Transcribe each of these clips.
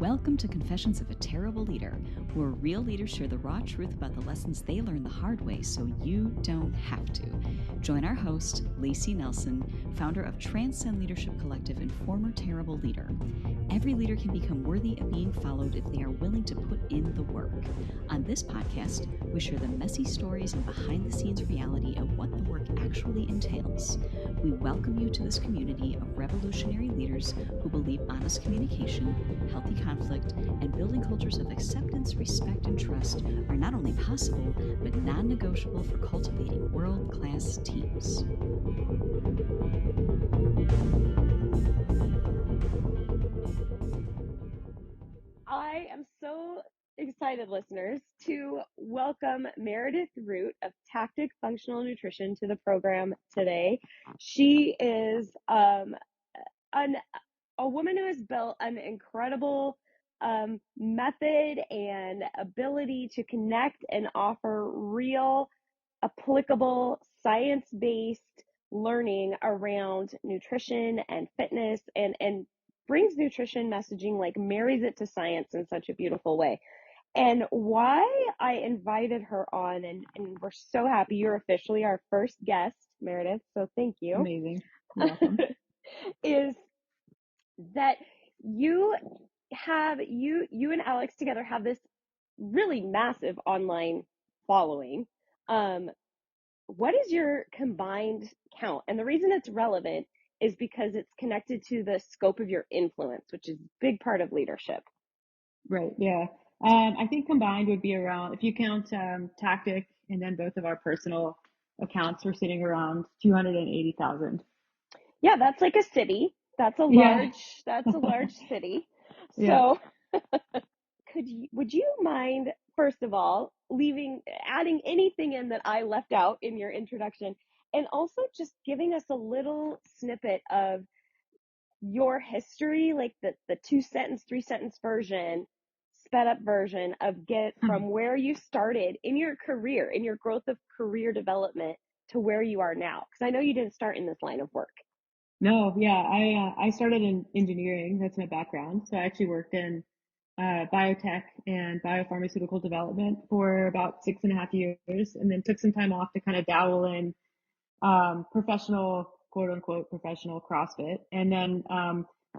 Welcome to Confessions of a Terrible Leader, where real leaders share the raw truth about the lessons they learned the hard way so you don't have to. Join our host, Layci Nelson, founder of Transcend Leadership Collective and former terrible leader. Every leader can become worthy of being followed if they are willing to put in the work. On this podcast, we share the messy stories and behind-the-scenes reality of what the work actually entails. We welcome you to this community of revolutionary leaders who believe honest communication, healthy conflict, and building cultures of acceptance, respect, and trust are not only possible, but non-negotiable for cultivating world-class teams. I am so excited, listeners, to welcome Meredith Root of Tactic Functional Nutrition to the program today. She is a woman who has built an incredible method and ability to connect and offer real, applicable, science-based learning around nutrition and fitness and brings nutrition messaging, like marries it to science in such a beautiful way. And why I invited her on, and we're so happy you're officially our first guest, Meredith, so thank you. Amazing. You're welcome. Is that you and Alex together have this really massive online following. What is your combined count? And the reason it's relevant is because it's connected to the scope of your influence, which is a big part of leadership. Right. Yeah. I think combined would be around, if you count Tactic and then both of our personal accounts, we're sitting around 280,000. Yeah, that's like a city. That's a large city. So would you mind, first of all, adding anything in that I left out in your introduction, and also just giving us a little snippet of your history, like the 2-sentence, 3-sentence version, sped up version of get from where you started in your career, in your growth of career development to where you are now. Because I know you didn't start in this line of work. No, yeah. I started in engineering. That's my background. So I actually worked in biotech and biopharmaceutical development for about 6.5 years, and then took some time off to kind of dabble in professional, quote unquote, professional CrossFit. And then,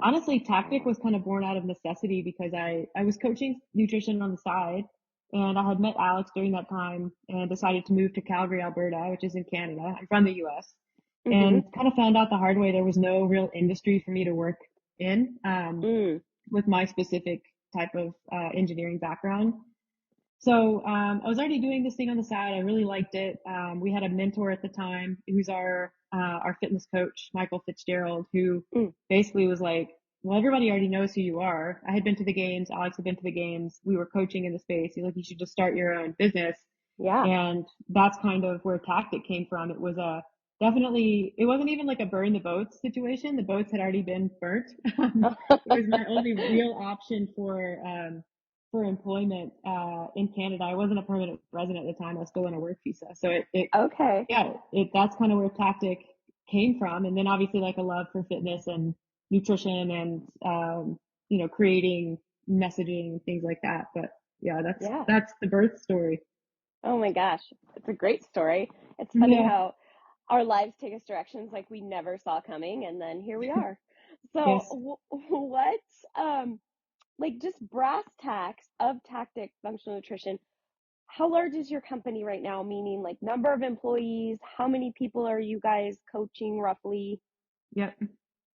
honestly, Tactic was kind of born out of necessity because I was coaching nutrition on the side, and I had met Alex during that time and decided to move to Calgary, Alberta, which is in Canada. I'm from the US, and kind of found out the hard way there was no real industry for me to work in, with my specific type of engineering background. So I was already doing this thing on the side. I really liked it. We had a mentor at the time who's our fitness coach, Michael Fitzgerald, who basically was like, well, everybody already knows who you are. I had been to the games. Alex had been to the games. We were coaching in the space. He's like, you should just start your own business. Yeah. And that's kind of where Tactic came from. It was it wasn't even like a burn the boats situation. The boats had already been burnt. It was my only real option for employment in Canada. I wasn't a permanent resident at the time. I was still on a work visa. So that's kind of where Tactic came from. And then obviously like a love for fitness and nutrition and creating messaging, things like that. But that's the birth story. Oh my gosh, it's a great story. It's funny how our lives take us directions like we never saw coming, and then here we are. So what, like just brass tacks of Tactic Functional Nutrition, how large is your company right now? Meaning like number of employees, how many people are you guys coaching roughly? Yep.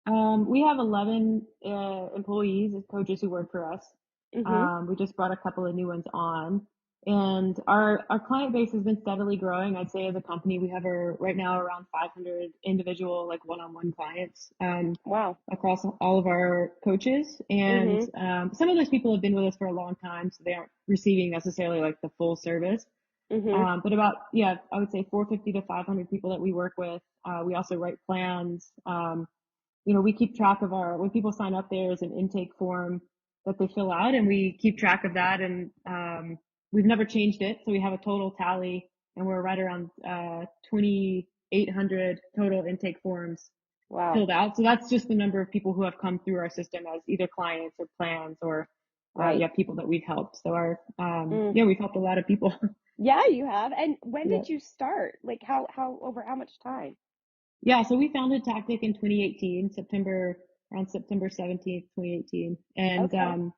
We have 11 employees as coaches who work for us. We just brought a couple of new ones on, and our client base has been steadily growing. I'd say as a company, we have right now around 500 individual, like one-on-one clients. Wow. Across all of our coaches, and some of those people have been with us for a long time, so they aren't receiving necessarily like the full service. But about, I would say 450 to 500 people that we work with. We also write plans. We keep track of when people sign up, there's an intake form that they fill out, and we keep track of that. And we've never changed it. So we have a total tally, and we're right around 2,800 total intake forms filled out. So that's just the number of people who have come through our system as either clients or plans or Right. people that we've helped. So Mm. we've helped a lot of people. Yeah, you have. And when Yeah. did you start? Like over how much time? Yeah. So we founded Tactic in 2018, around September 17th, 2018. And, Okay.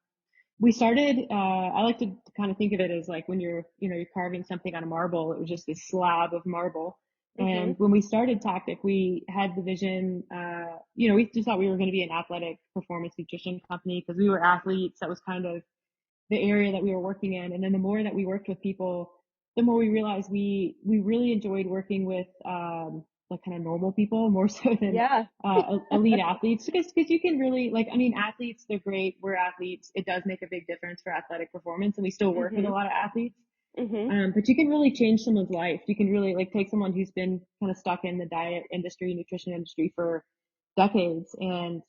we started, I like to kind of think of it as like when you're carving something on a marble, it was just this slab of marble. Mm-hmm. And when we started Tactic, we had the vision, we just thought we were going to be an athletic performance nutrition company because we were athletes. That was kind of the area that we were working in. And then the more that we worked with people, the more we realized we really enjoyed working with, like kind of normal people more so than, Yeah. elite athletes because you can really athletes, they're great. We're athletes. It does make a big difference for athletic performance and we still work with a Mm-hmm. lot of athletes. Mm-hmm. But you can really change someone's life. You can really like take someone who's been kind of stuck in the diet industry, nutrition industry for decades and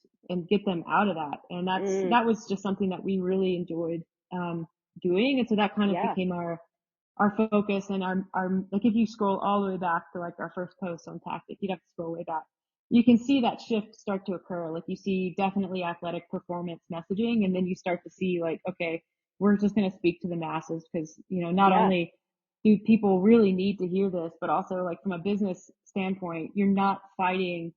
get them out of that. And Mm. that was just something that we really enjoyed doing. And so that kind of Yeah. became our focus and our like if you scroll all the way back to like our first post on Tactic, you'd have to scroll way back. You can see that shift start to occur. Like you see definitely athletic performance messaging and then you start to see like, okay, we're just going to speak to the masses because, not Yeah. only do people really need to hear this, but also like from a business standpoint, you're not fighting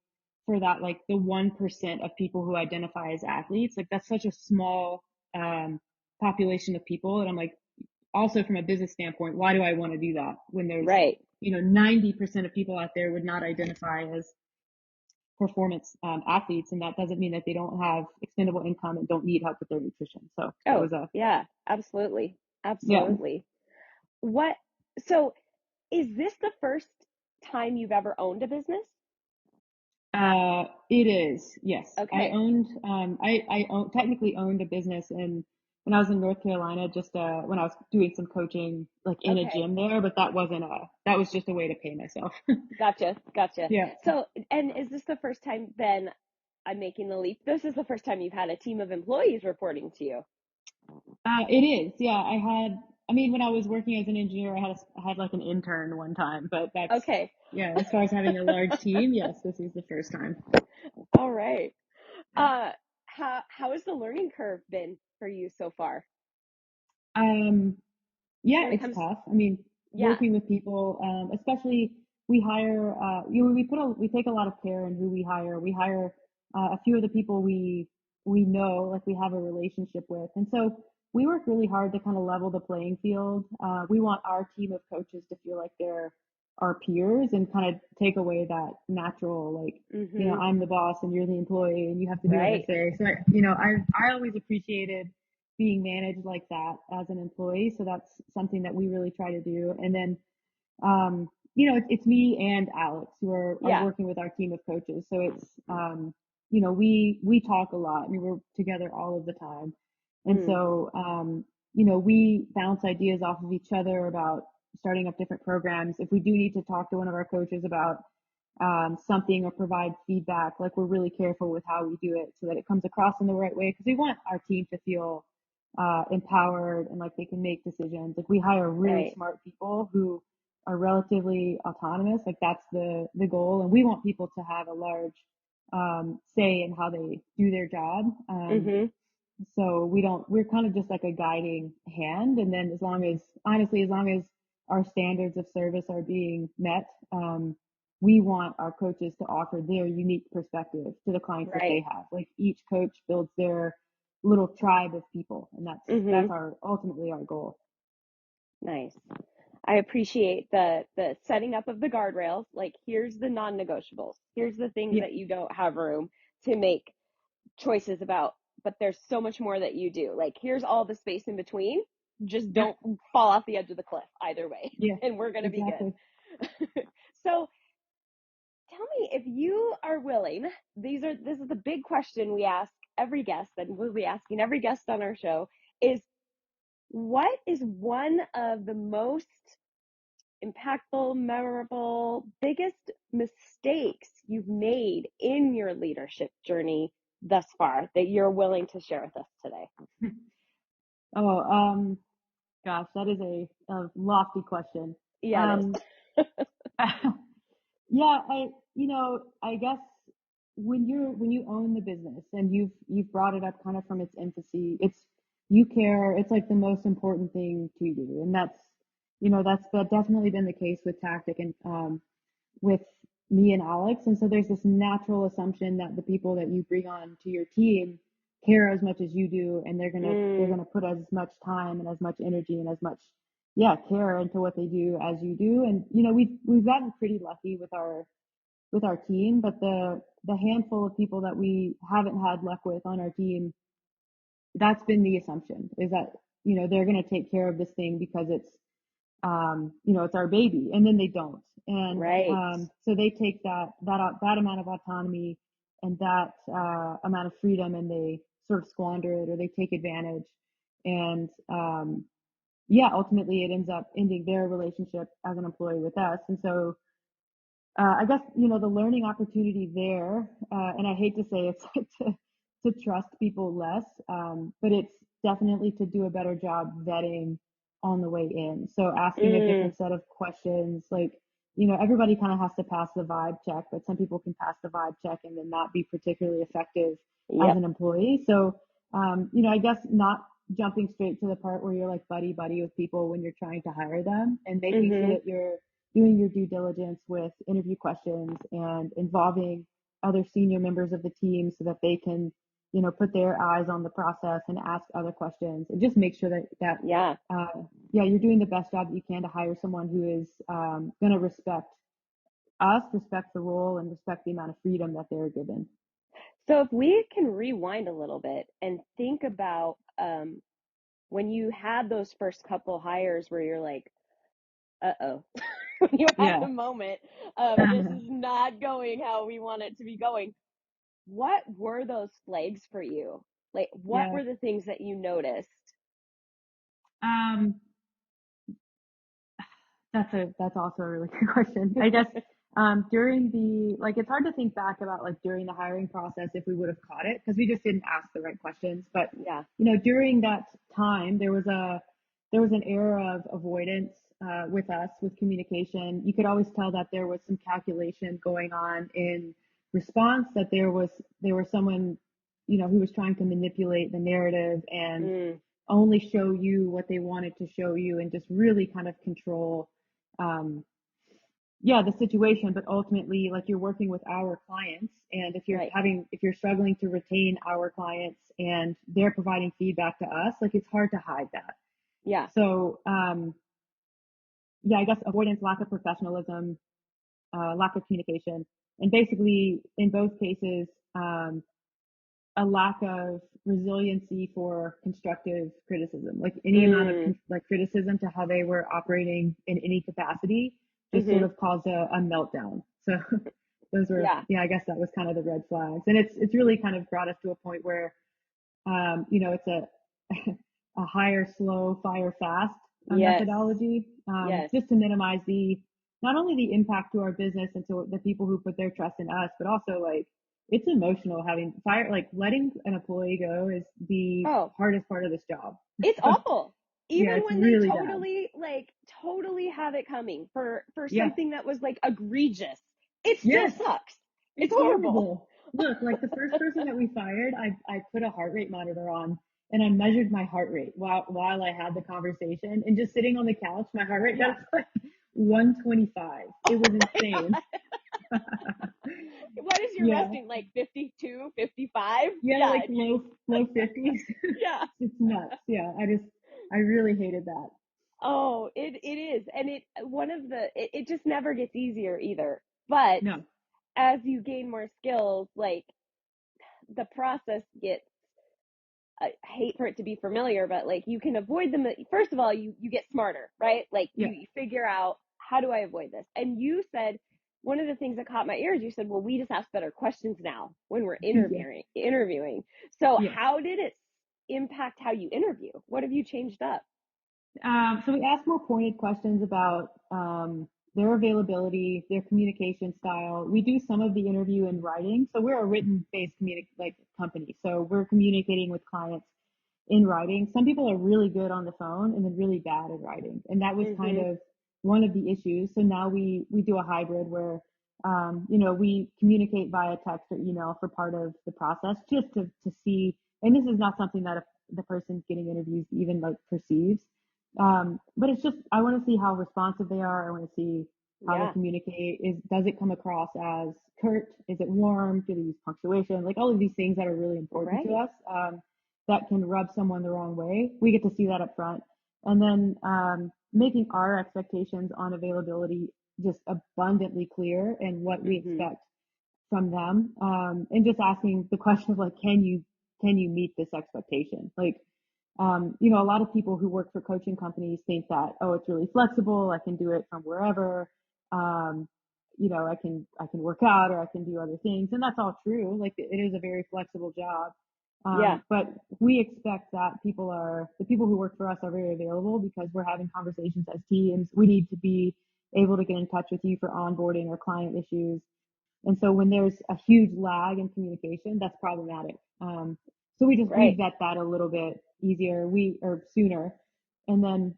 for that, like the 1% of people who identify as athletes. Like that's such a small, population of people. And I'm like, also from a business standpoint, why do I want to do that when there's, Right. 90% of people out there would not identify as performance athletes, and that doesn't mean that they don't have expendable income and don't need help with their nutrition. So that Oh, was a yeah. Absolutely. yeah. Absolutely. What, so is this the first time you've ever owned a business? It is, yes. Okay. Technically owned a business when I was in North Carolina, just, when I was doing some coaching, like in a Okay. gym there, but that was just a way to pay myself. Gotcha. Gotcha. Yeah. So, and is this the first time then I'm making the leap? This is the first time you've had a team of employees reporting to you. It is. Yeah. When I was working as an engineer, I had like an intern one time, but Okay. yeah, as far as having a large team, yes, this is the first time. All right. How has the learning curve been for you so far Um, Yeah, when it it's comes? tough. Yeah. Working with people, especially we hire, we take a lot of care in who we hire. We hire a few of the people we know, like we have a relationship with, and so we work really hard to kind of level the playing field. We want our team of coaches to feel like they're our peers and kind of take away that natural, like, Mhm. I'm the boss and you're the employee and you have to do what I Right. say. So, I always appreciated being managed like that as an employee. So that's something that we really try to do. And then, it's me and Alex who are Yeah. working with our team of coaches. So it's, we talk a lot. We're together all of the time. And Mm. so, we bounce ideas off of each other about starting up different programs. If we do need to talk to one of our coaches about something or provide feedback, like we're really careful with how we do it so that it comes across in the right way because we want our team to feel empowered and like they can make decisions. Like we hire really Right. smart people who are relatively autonomous. Like that's the goal, and we want people to have a large say in how they do their job. Mhm. So we're kind of just like a guiding hand. And then honestly, as long as our standards of service are being met, we want our coaches to offer their unique perspective to the clients that Right. they have. Like each coach builds their little tribe of people. And that's Mhm. ultimately our goal. Nice. I appreciate the setting up of the guardrails. Like here's the non-negotiables. Here's the things Yeah. that you don't have room to make choices about, but there's so much more that you do. Like here's all the space in between. Just Yeah. don't fall off the edge of the cliff either way, Yeah. and we're going to be Exactly. good. So, tell me if you are willing. This is the big question we ask every guest, and we'll be asking every guest on our show is what is one of the most impactful, memorable, biggest mistakes you've made in your leadership journey thus far that you're willing to share with us today? Oh, gosh, that is a lofty question. Yeah, it Um, is. yeah, I guess when you own the business and you've brought it up kind of from its infancy, you care. It's like the most important thing to you. And that's definitely been the case with Tactic and with me and Alex. And so there's this natural assumption that the people that you bring on to your team care as much as you do, and they're gonna put as much time and as much energy and as much care into what they do as you do. And we've gotten pretty lucky with our team, but the handful of people that we haven't had luck with on our team, that's been the assumption, is that they're going to take care of this thing because it's our baby, and then they don't. And Right. So they take that amount of autonomy and that amount of freedom, and they sort of squander it, or they take advantage. And ultimately it ends up ending their relationship as an employee with us. And so I guess, the learning opportunity there, and I hate to say it's to trust people less, but it's definitely to do a better job vetting on the way in. So asking a different set of questions, like, everybody kind of has to pass the vibe check, but some people can pass the vibe check and then not be particularly effective as Yep. an employee. So, I guess not jumping straight to the part where you're like buddy buddy with people when you're trying to hire them, and making sure that you're doing your due diligence with interview questions and involving other senior members of the team so that they can, put their eyes on the process and ask other questions, and just make sure that Yeah. you're doing the best job that you can to hire someone who is going to respect us, respect the role, and respect the amount of freedom that they're given. So if we can rewind a little bit and think about when you had those first couple hires where you're like, uh-oh, when you had the moment of this is not going how we want it to be going, what were those flags for you? Like, what were the things that you noticed? That's also a really good question. I guess during it's hard to think back about like during the hiring process if we would have caught it, because we just didn't ask the right questions. But Yeah. during that time there was an era of avoidance with us, with communication. You could always tell that there was some calculation going on in response, that there was someone who was trying to manipulate the narrative and only show you what they wanted to show you, and just really kind of control the situation. But ultimately, like, you're working with our clients, and if you're struggling to retain our clients and they're providing feedback to us, like, it's hard to hide that. Yeah. So I guess avoidance, lack of professionalism, lack of communication, and basically in both cases a lack of resiliency for constructive criticism, like any amount of criticism to how they were operating in any capacity just sort of caused a meltdown. So those were, I guess that was kind of the red flags. And it's really kind of brought us to a point where, it's a hire slow, fire fast methodology, just to minimize not only the impact to our business and to the people who put their trust in us, but also, like, it's emotional having like letting an employee go is the hardest part of this job. It's awful. Even when really they totally have it coming for something that was like egregious. It still sucks. It's horrible. Look, like the first person that we fired, I put a heart rate monitor on and I measured my heart rate while I had the conversation, and just sitting on the couch, my heart rate got like 125. It was insane. What is your resting, like 52, 55? Like low 50s. Yeah. It's nuts. I really hated that. Oh, it is. And it just never gets easier either. But as you gain more skills, like, the process gets, I hate for it to be familiar, but like, you can avoid them. First of all, you get smarter, right? Like, you figure out, how do I avoid this? And you said, one of the things that caught my ears, you said, well, we just ask better questions now when we're interviewing. So how did it impact how you interview? What have you changed up? So we ask more pointed questions about their availability, their communication style. We do some of the interview in writing. So we're a written-based company. So we're communicating with clients in writing. Some people are really good on the phone and then really bad at writing. And that was kind of one of the issues. So now we do a hybrid where, we communicate via text or email for part of the process, just to see, and this is not something that the person getting interviews even like perceives. But it's just, I want to see how responsive they are. I want to see how they communicate. Does it come across as curt? Is it warm? Do they use punctuation? Like all of these things that are really important to us, that can rub someone the wrong way. We get to see that up front. And then making our expectations on availability just abundantly clear and what we expect from them. And just asking the question of like, can you meet this expectation? Like, you know, a lot of people who work for coaching companies think that, oh, it's really flexible. I can do it from wherever. You know, I can work out or I can do other things. And that's all true. Like it is a very flexible job. But we expect that the people who work for us are very available because we're having conversations as teams. We need to be able to get in touch with you for onboarding or client issues. And so when there's a huge lag in communication, that's problematic. So we vet that a little bit easier, or sooner. And then,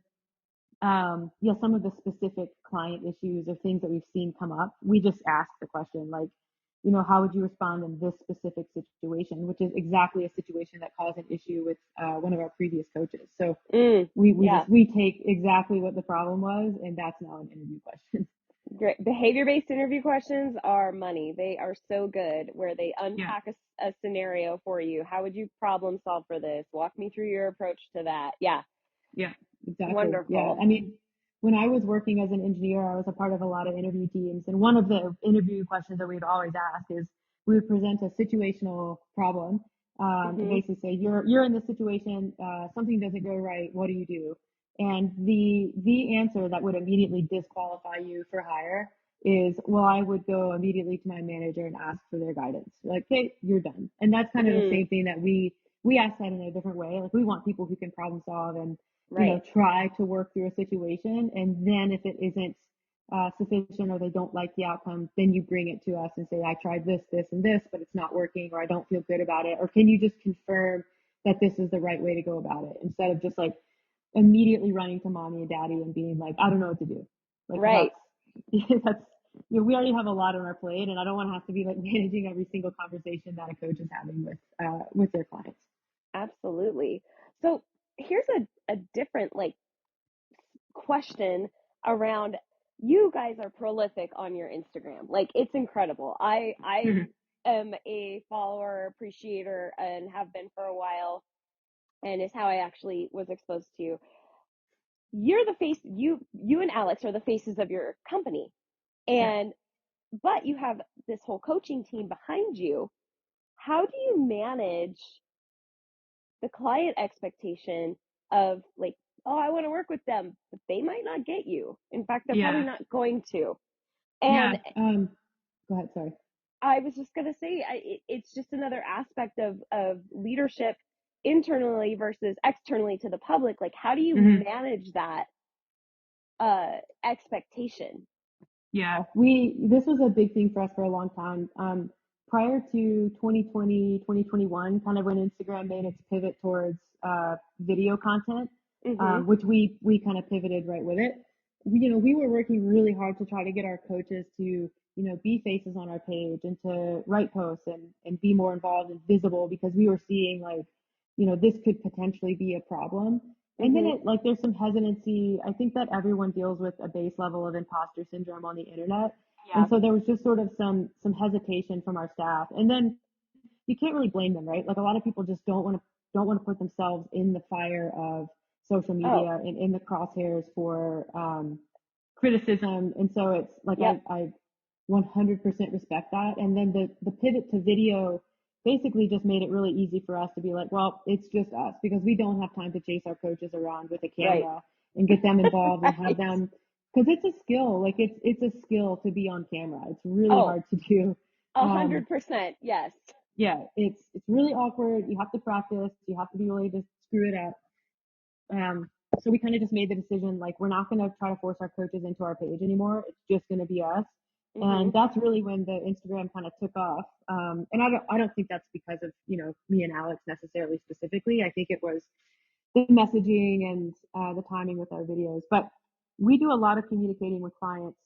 some of the specific client issues or things that we've seen come up, we just ask the question, like, you know, how would you respond in this specific situation, which is exactly a situation that caused an issue with one of our previous coaches. So we take exactly what the problem was, and that's now an interview question. Great. Behavior-based interview questions are money. They are so good, where they unpack a scenario for you. How would you problem solve for this? Walk me through your approach to that. Yeah, exactly. Wonderful. Yeah, I mean, when I was working as an engineer, I was a part of a lot of interview teams. And one of the interview questions that we'd always ask is, we would present a situational problem, and basically say, you're in this situation, something doesn't go right, what do you do? And the answer that would immediately disqualify you for hire is, well, I would go immediately to my manager and ask for their guidance. Like, hey, you're done. And that's kind of the same thing that we ask that in a different way. Like, we want people who can problem solve and, you know, try to work through a situation. And then if it isn't sufficient or they don't like the outcome, then you bring it to us and say, I tried this, this, and this, but it's not working, or I don't feel good about it. Or can you just confirm that this is the right way to go about it, instead of just like immediately running to mommy and daddy and being like, I don't know what to do. Like, that's you know, we already have a lot on our plate, and I don't want to have to be like managing every single conversation that a coach is having with their clients. Absolutely. So here's a different like question around, you guys are prolific on your Instagram. Like, it's incredible. I am a follower, appreciator, and have been for a while, and is how I actually was exposed to you. You're the face, you and Alex are the faces of your company. And but you have this whole coaching team behind you. How do you manage the client expectation of like, oh, I want to work with them, but they might not get you. In fact, they're probably not going to. And go ahead, sorry. I was just going to say, it's just another aspect of leadership internally versus externally to the public. Like, how do you manage that expectation? Yeah, this was a big thing for us for a long time. Prior to 2020, 2021, kind of when Instagram made its pivot towards video content, which we kind of pivoted right with it. We were working really hard to try to get our coaches to, be faces on our page and to write posts and be more involved and visible, because we were seeing like, this could potentially be a problem. And then there's some hesitancy. I think that everyone deals with a base level of imposter syndrome on the internet. Yeah. And so there was just sort of some hesitation from our staff. And then you can't really blame them, right? Like, a lot of people just don't want to put themselves in the fire of social media and in the crosshairs for criticism. And so it's like, I 100% respect that. And then the pivot to video basically just made it really easy for us to be like, well, it's just us, because we don't have time to chase our coaches around with a camera and get them involved and have them, because it's a skill. Like, it's a skill to be on camera. It's really hard to do. 100%. Yes. Yeah. It's really awkward. You have to practice. You have to be willing to screw it up. So we kind of just made the decision, like, we're not going to try to force our coaches into our page anymore. It's just going to be us. And that's really when the Instagram kind of took off. And I don't think that's because of, me and Alex necessarily specifically. I think it was the messaging and the timing with our videos. But we do a lot of communicating with clients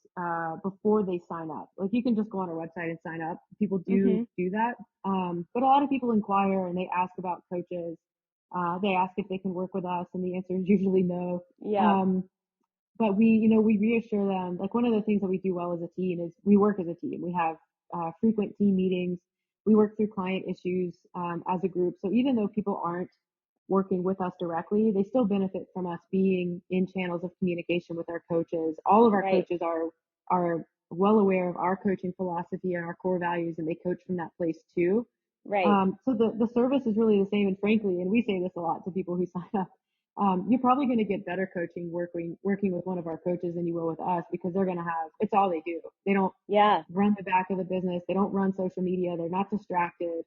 before they sign up. Like, you can just go on our website and sign up. People do that. But a lot of people inquire and they ask about coaches. They ask if they can work with us, and the answer is usually no. Yeah. But we reassure them. Like, one of the things that we do well as a team is we work as a team. We have frequent team meetings. We work through client issues as a group. So even though people aren't working with us directly, they still benefit from us being in channels of communication with our coaches. All of our Right. coaches are well aware of our coaching philosophy and our core values, and they coach from that place too. Right. So the service is really the same. And frankly, and we say this a lot to people who sign up, you're probably going to get better coaching working with one of our coaches than you will with us, because they're going to have, it's all they do. They don't Yeah. run the back of the business. They don't run social media. They're not distracted.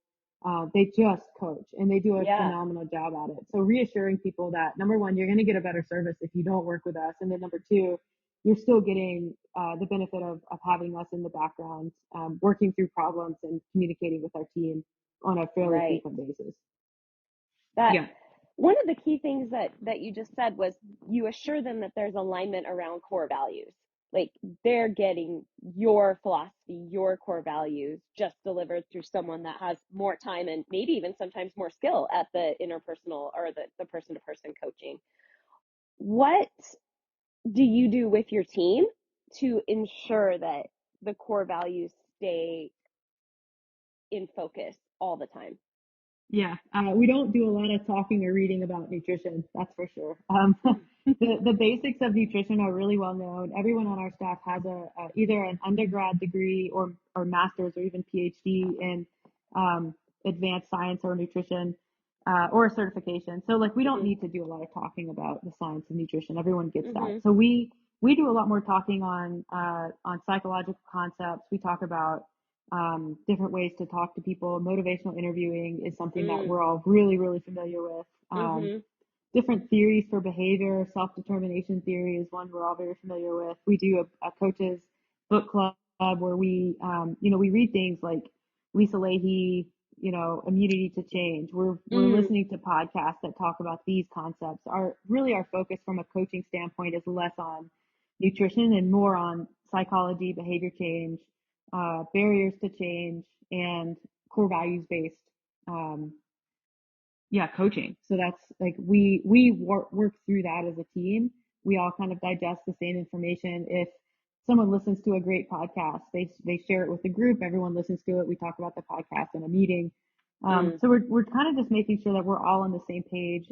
They just coach, and they do a Yeah. phenomenal job at it. So reassuring people that, number one, you're going to get a better service if you don't work with us. And then number two, you're still getting the benefit of having us in the background, working through problems and communicating with our team on a fairly Right. frequent basis. That Yeah. one of the key things that you just said was you assure them that there's alignment around core values. Like, they're getting your philosophy, your core values, just delivered through someone that has more time and maybe even sometimes more skill at the interpersonal or the person-to-person coaching. What do you do with your team to ensure that the core values stay in focus all the time? Yeah, we don't do a lot of talking or reading about nutrition, that's for sure. The basics of nutrition are really well known. Everyone on our staff has either an undergrad degree or master's or even PhD in advanced science or nutrition, or a certification. So like, we don't Mm-hmm. need to do a lot of talking about the science of nutrition. Everyone gets that. Mm-hmm. So we do a lot more talking on psychological concepts. We talk about different ways to talk to people. Motivational interviewing is something that we're all really, really familiar with. Mm-hmm. Different theories for behavior, self-determination theory is one we're all very familiar with. We do a coaches book club where we read things like Lisa Leahy, immunity to change. We're listening to podcasts that talk about these concepts. Our focus from a coaching standpoint is less on nutrition and more on psychology, behavior change, barriers to change, and core values based um, coaching. So that's like, we work through that as a team. We all kind of digest the same information. If someone listens to a great podcast, they share it with the group. Everyone listens to it. We talk about the podcast in a meeting. So we're kind of just making sure that we're all on the same page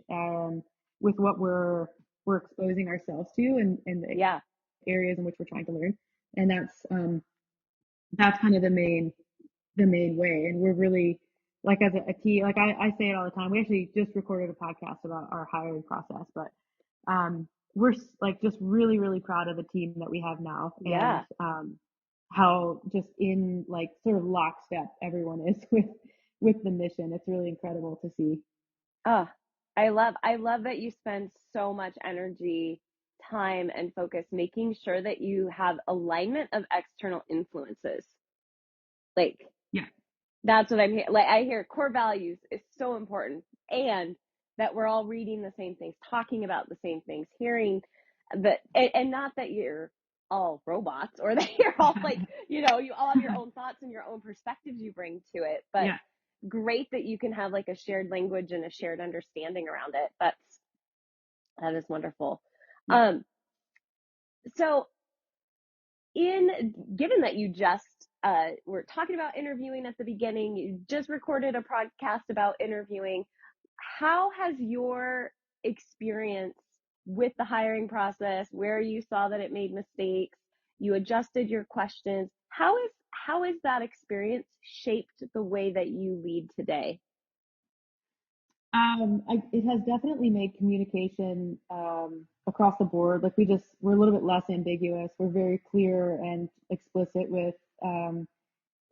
with what we're exposing ourselves to, and the Yeah. areas in which we're trying to learn. And that's kind of the main way. And we're really, like, as a team, like I say it all the time. We actually just recorded a podcast about our hiring process, but we're like just really, really proud of the team that we have now, and Yeah. how just in like sort of lockstep everyone is with the mission. It's really incredible to see. Oh, I love that you spend so much energy, time, and focus making sure that you have alignment of external influences. Like, Yeah. that's what I'm here. Like, I hear core values is so important, and that we're all reading the same things, talking about the same things, hearing and not that you're all robots or that you're all like, you all have your own thoughts and your own perspectives you bring to it, but Yeah. great that you can have like a shared language and a shared understanding around it. That is wonderful. Yeah. So given that you just were talking about interviewing at the beginning, you just recorded a podcast about interviewing. How has your experience with the hiring process, where you saw that it made mistakes, you adjusted your questions, how is that experience shaped the way that you lead today? It has definitely made communication across the board. Like, we're a little bit less ambiguous. We're very clear and explicit with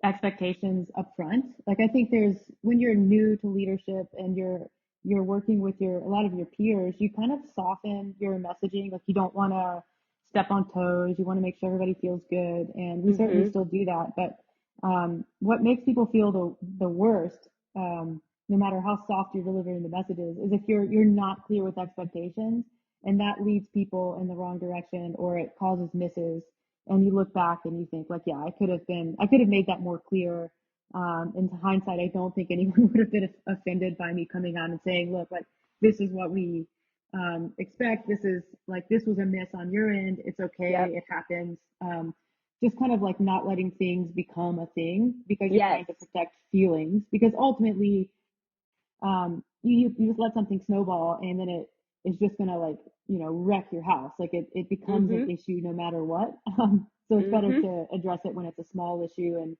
expectations up front. Like, I think when you're new to leadership and you're working with a lot of your peers, you kind of soften your messaging. Like, you don't want to step on toes. You want to make sure everybody feels good. And we certainly still do that. But what makes people feel the worst, no matter how soft you're delivering the messages, is if you're not clear with expectations, and that leads people in the wrong direction, or it causes misses. And you look back and you think, like, yeah, I could have made that more clear. In hindsight, I don't think anyone would have been offended by me coming on and saying, look, like, this is what we expect. This was a miss on your end. It's okay. Yep. It happens. Just kind of like not letting things become a thing because you're Yes. trying to protect feelings, because ultimately, you just let something snowball and then it is just gonna like, wreck your house. Like it becomes an issue no matter what. So it's better to address it when it's a small issue and,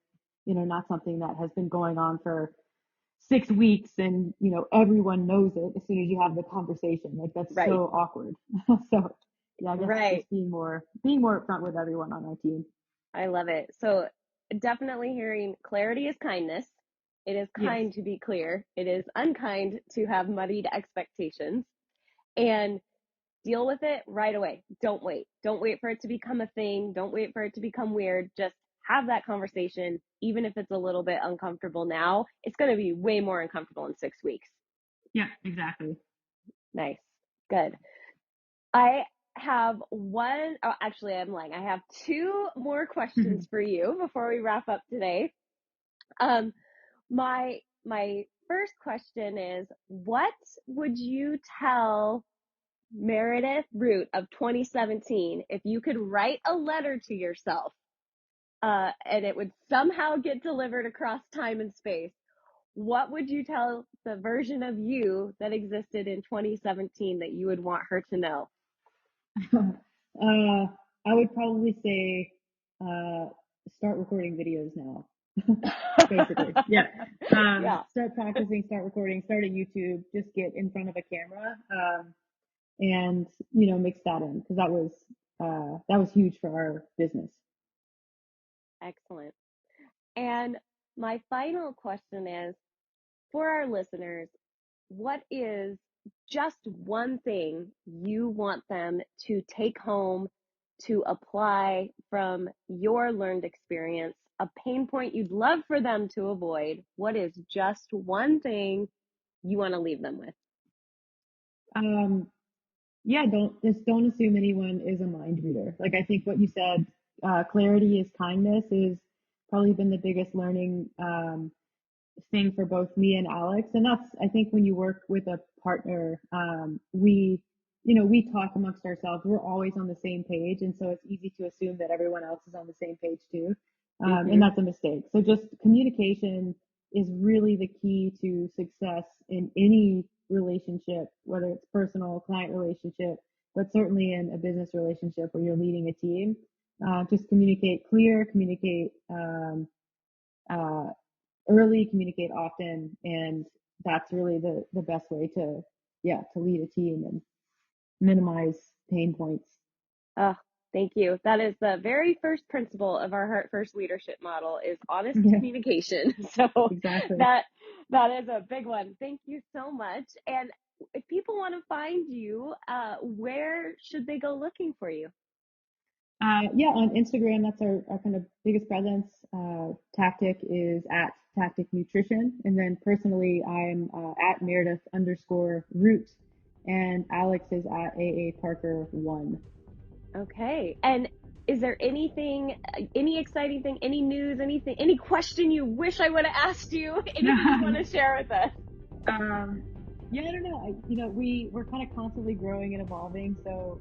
not something that has been going on for 6 weeks and, everyone knows it as soon as you have the conversation. Like that's Right. so awkward. So yeah, I guess just being more upfront with everyone on our team. I love it. So definitely hearing clarity is kindness. It is kind Yes. to be clear. It is unkind to have muddied expectations, and deal with it right away. Don't wait. Don't wait for it to become a thing. Don't wait for it to become weird. Just have that conversation. Even if it's a little bit uncomfortable now, it's going to be way more uncomfortable in 6 weeks. Yeah, exactly. Nice. Good. I have one, oh, actually, I'm lying. I have two more questions for you before we wrap up today. My first question is, what would you tell Meredith Root of 2017 if you could write a letter to yourself, and it would somehow get delivered across time and space? What would you tell the version of you that existed in 2017 that you would want her to know? I would probably say, start recording videos now. Basically, yeah. Yeah. Start practicing, start recording, start a YouTube, just get in front of a camera, and mix that in, because that was huge for our business. Excellent. And my final question is, for our listeners, what is just one thing you want them to take home, to apply from your learned experience, a pain point you'd love for them to avoid? What is just one thing you want to leave them with? Yeah, don't assume anyone is a mind reader. Like, I think what you said, clarity is kindness, is probably been the biggest learning thing for both me and Alex. And that's, I think, when you work with a partner, we talk amongst ourselves. We're always on the same page. And so it's easy to assume that everyone else is on the same page too. And that's a mistake. So just communication is really the key to success in any relationship, whether it's personal, client relationship, but certainly in a business relationship where you're leading a team. Just communicate clear, communicate uh, early, communicate often, and that's really the best way to lead a team and minimize pain points. Oh, thank you. That is the very first principle of our Heart First leadership model, is honest Yeah, communication. So exactly. that is a big one. Thank you so much. And if people want to find you, where should they go looking for you? On Instagram, that's our kind of biggest presence. Tactic is at Tactic Nutrition. And then personally, I'm at Meredith_Root, and Alex is at AA Parker1. Okay. And is there anything, any exciting thing, any news, anything, any question you wish I would have asked you? Anything you want to share with us? Yeah, I don't know. We're kind of constantly growing and evolving. So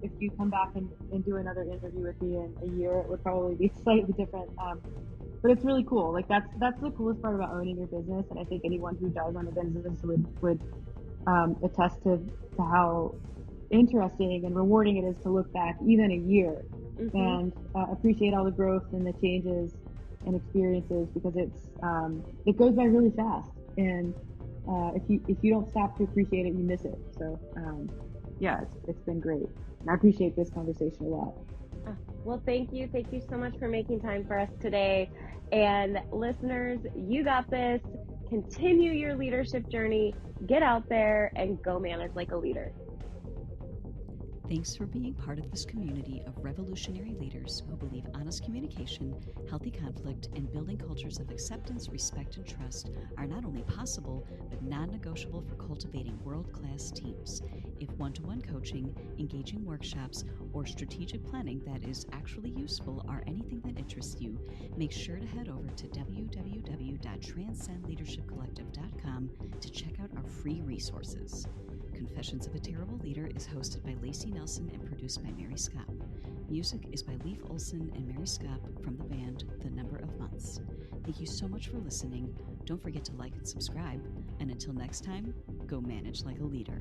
if you come back and do another interview with me in a year, it would probably be slightly different. But it's really cool. Like that's the coolest part about owning your business. And I think anyone who does own a business would attest to how interesting and rewarding it is to look back even a year and appreciate all the growth and the changes and experiences, because it goes by really fast. And if you don't stop to appreciate it, you miss it. So yeah, it's been great. And I appreciate this conversation a lot. Well, thank you. Thank you so much for making time for us today. And listeners, you got this. Continue your leadership journey. Get out there and go manage like a leader. Thanks for being part of this community of revolutionary leaders who believe honest communication, healthy conflict, and building cultures of acceptance, respect, and trust are not only possible, but non-negotiable for cultivating world-class teams. If one-to-one coaching, engaging workshops, or strategic planning that is actually useful are anything that interests you, make sure to head over to www.transcendleader.com transcendleadershipcollective.com to check out our free resources. Confessions of a Terrible Leader is hosted by Layci Nelson and produced by Mary Scott. Music is by Leif Olson and Mary Scott from the band The Number of Months. Thank you so much for listening. Don't forget to like and subscribe. And until next time, go manage like a leader.